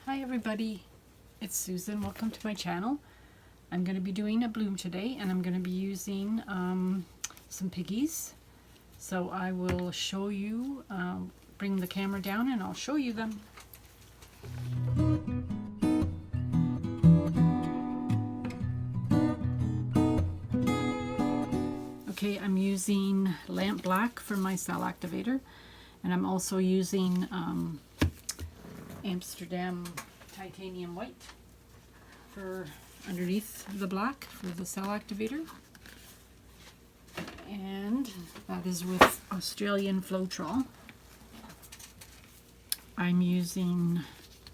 Hi everybody, it's Susan. Welcome to my channel. I'm going to be doing a bloom today and I'm going to be using some piggies. So I will show you, bring the camera down and I'll show you them. Okay, I'm using lamp black for my cell activator, and I'm also using Amsterdam titanium white for underneath the black for the cell activator, and that is with Australian Floetrol. I'm using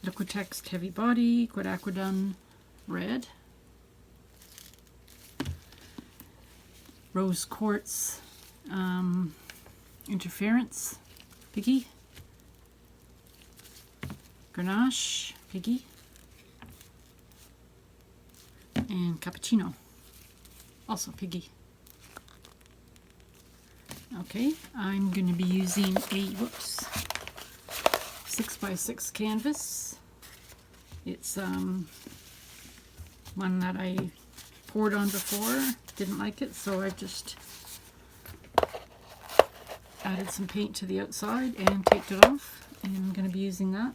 Liquitex Heavy Body Quinacridone Red, Rose Quartz Interference Piggy, Grenache Piggy, and Cappuccino, also Piggy. Okay, I'm going to be using a 6x6 canvas. It's one that I poured on before, didn't like it, so I've just added some paint to the outside and taped it off, and I'm going to be using that.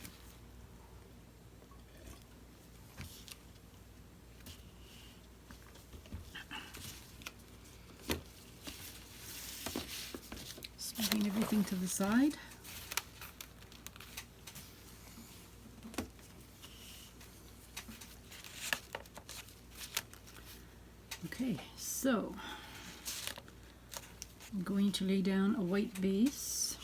Just moving everything to the side. Okay, so I'm going to lay down a white base.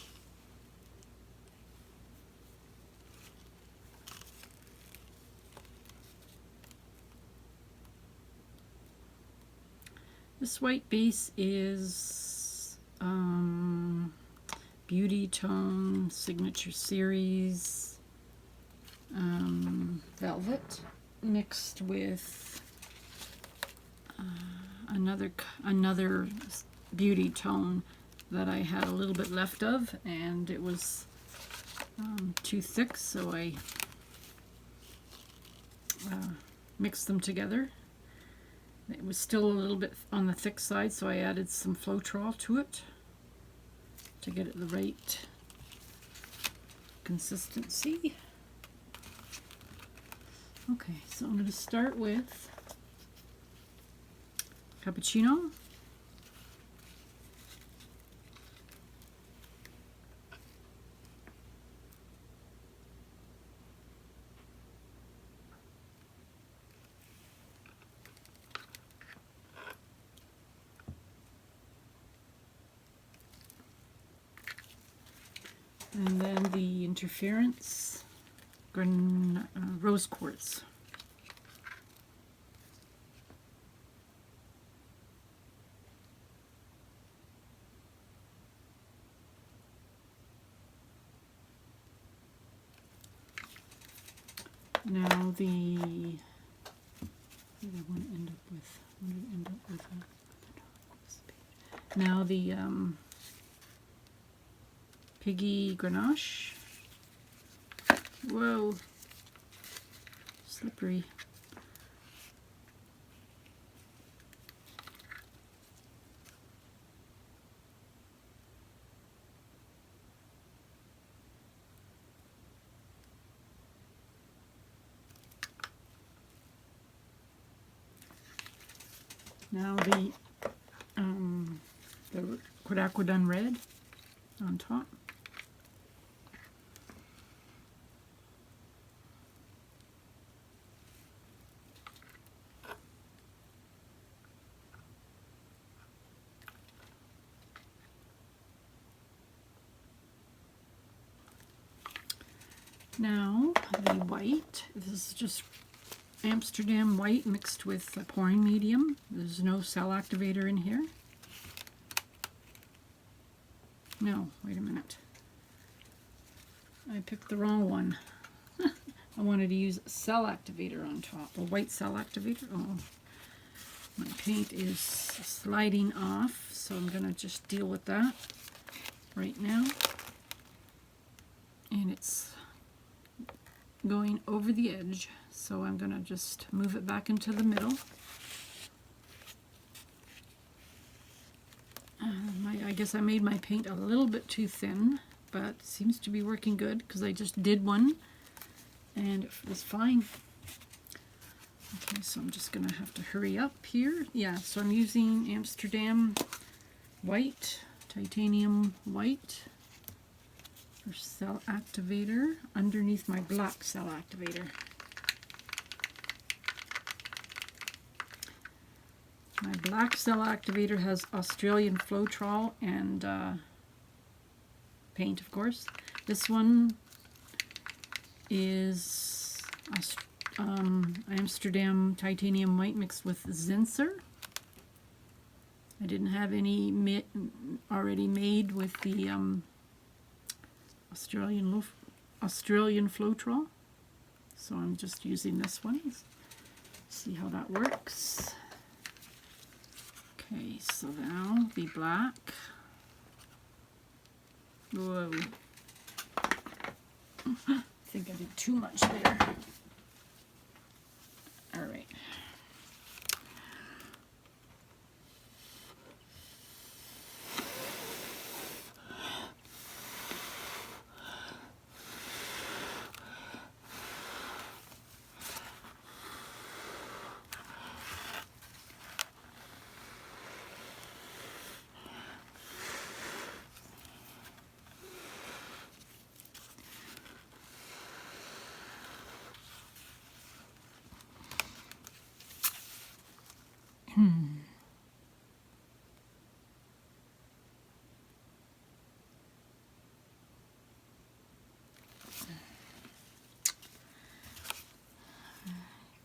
This white base is Beauti-Tone Signature Series Velvet mixed with another Beauti-Tone that I had a little bit left of, and it was too thick, so I mixed them together. It was still a little bit on the thick side, so I added some Floetrol to it to get it the right consistency. Okay, so I'm going to start with Cappuccino. And then the Interference Rose Quartz. Now the, what did I want to end up with? What did I end up with? Now the Piggy Grenache. Whoa, slippery. Now the Quinacridone Red on top. Now the white. This is just Amsterdam white mixed with a pouring medium. There's no cell activator in here. No, wait a minute. I picked the wrong one. I wanted to use a cell activator on top, a white cell activator. Oh, my paint is sliding off, so I'm going to just deal with that right now. And it's going over the edge. So I'm going to just move it back into the middle. I guess I made my paint a little bit too thin, but it seems to be working good because I just did one and it was fine. Okay, so I'm just going to have to hurry up here. Yeah, so I'm using Amsterdam white, titanium white for cell activator underneath my black cell activator. My black cell activator has Australian Floetrol and paint, of course. This one is Amsterdam titanium white mixed with Zinsser. I didn't have any already made with the Australian Floetrol, so I'm just using this one. See how that works. Okay, so now the black. Whoa. I think I did too much there. All right.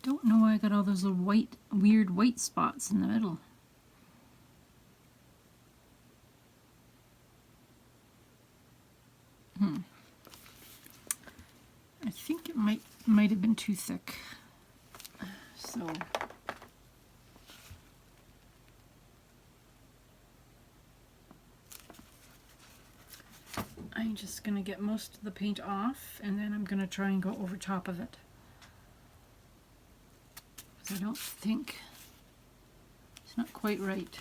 Don't know why I got all those little weird white spots in the middle. I think it might have been too thick. So I'm just going to get most of the paint off, and then I'm going to try and go over top of it. Because I don't think it's not quite right.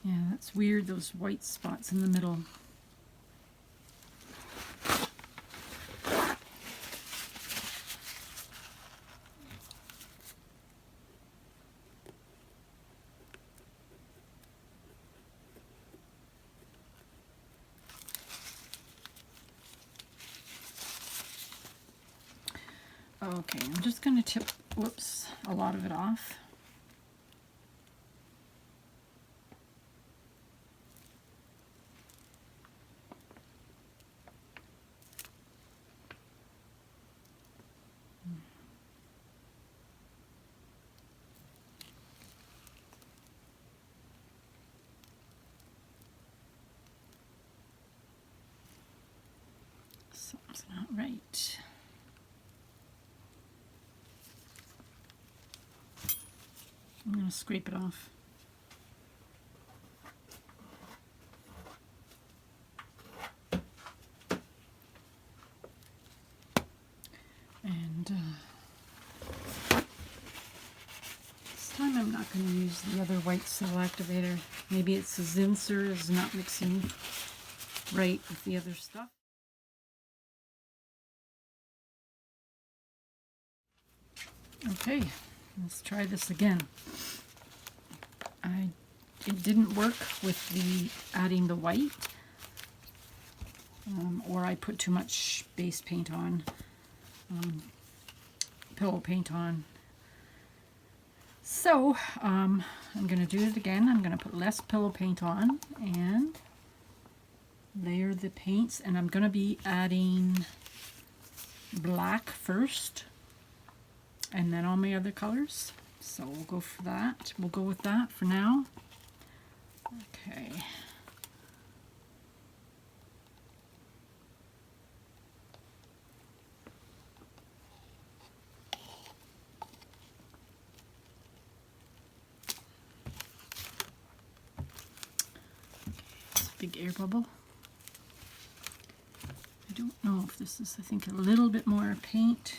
Yeah, that's weird, those white spots in the middle. Okay, I'm just going to tip, whoops, a lot of it off. Something's not right. I'm going to scrape it off. And this time I'm not going to use the other white cell activator. Maybe it's the Zinsser is not mixing right with the other stuff. Okay, let's try this again. It didn't work with the adding the white, or I put too much base paint on, pillow paint on. So I'm going to do it again. I'm going to put less pillow paint on and layer the paints, and I'm going to be adding black first. and then all my other colors. So we'll go for that. We'll go with that for now. Okay. Big air bubble. I don't know if this is, I think, a little bit more paint.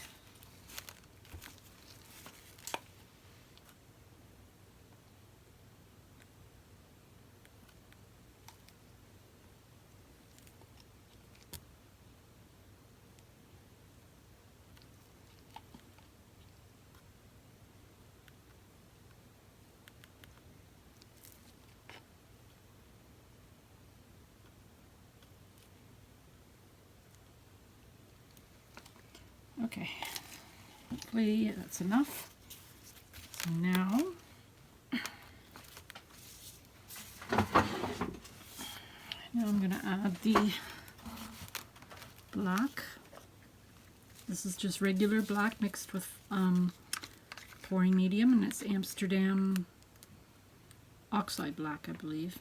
Okay, hopefully that's enough. So now, I'm going to add the black. This is just regular black mixed with pouring medium, and it's Amsterdam oxide black, I believe.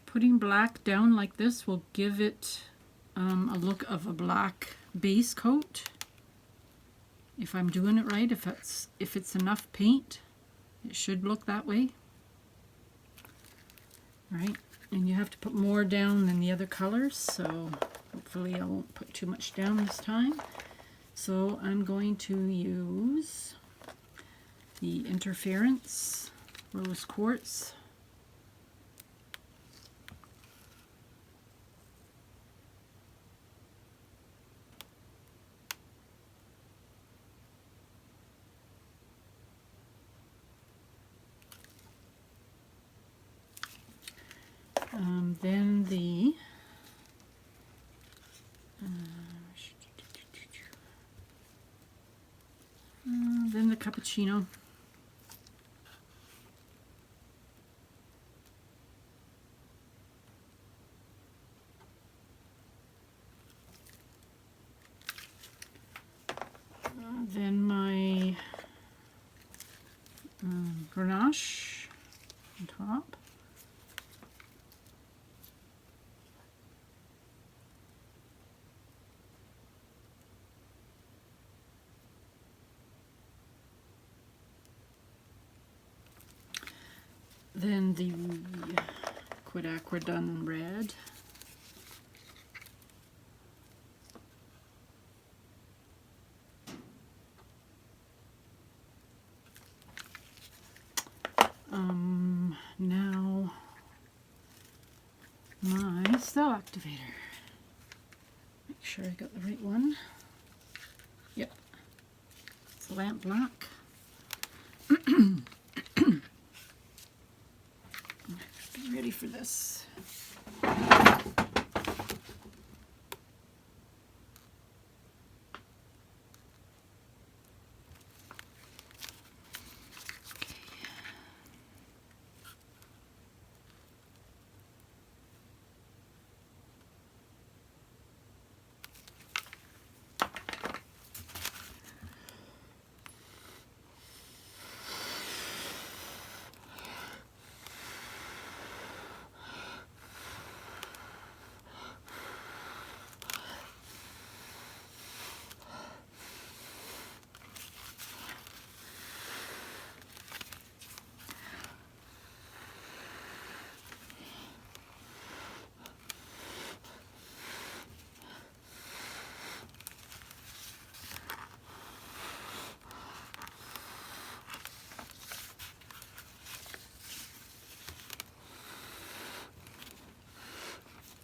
Putting black down like this will give it a look of a black base coat. If I'm doing it right, if it's enough paint, it should look that way. Right? And you have to put more down than the other colors, so hopefully I won't put too much down this time. So I'm going to use the Interference Rose Quartz. Then the cappuccino. Then my Grenache on top. Then the Quidacridone red. Now my cell activator. Make sure I got the right one. Yep. It's lamp black. Be ready for this.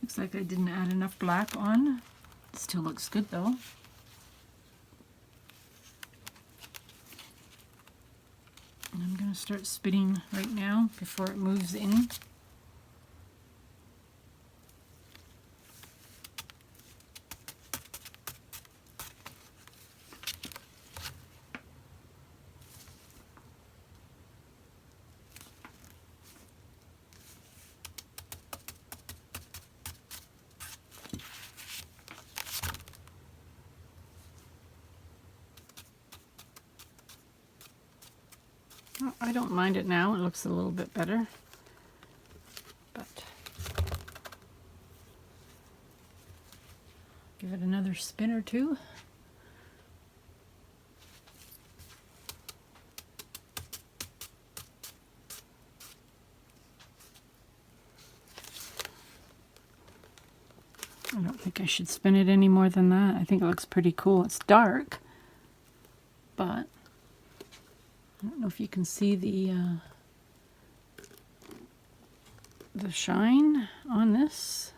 Looks like I didn't add enough black on. Still looks good though. And I'm going to start spitting right now before it moves in. I don't mind it now. It looks a little bit better. But give it another spin or two. I don't think I should spin it any more than that. I think it looks pretty cool. It's dark, but I don't know if you can see the shine on this.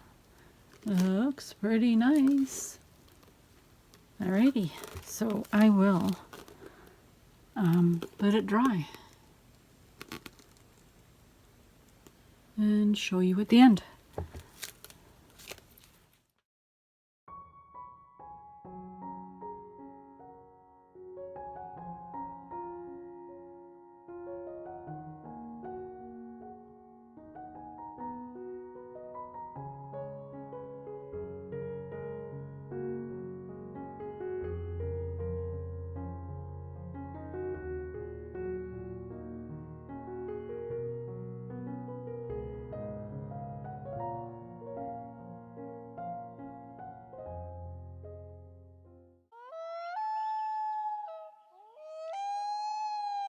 It looks pretty nice. Alrighty, so I will let it dry and show you at the end.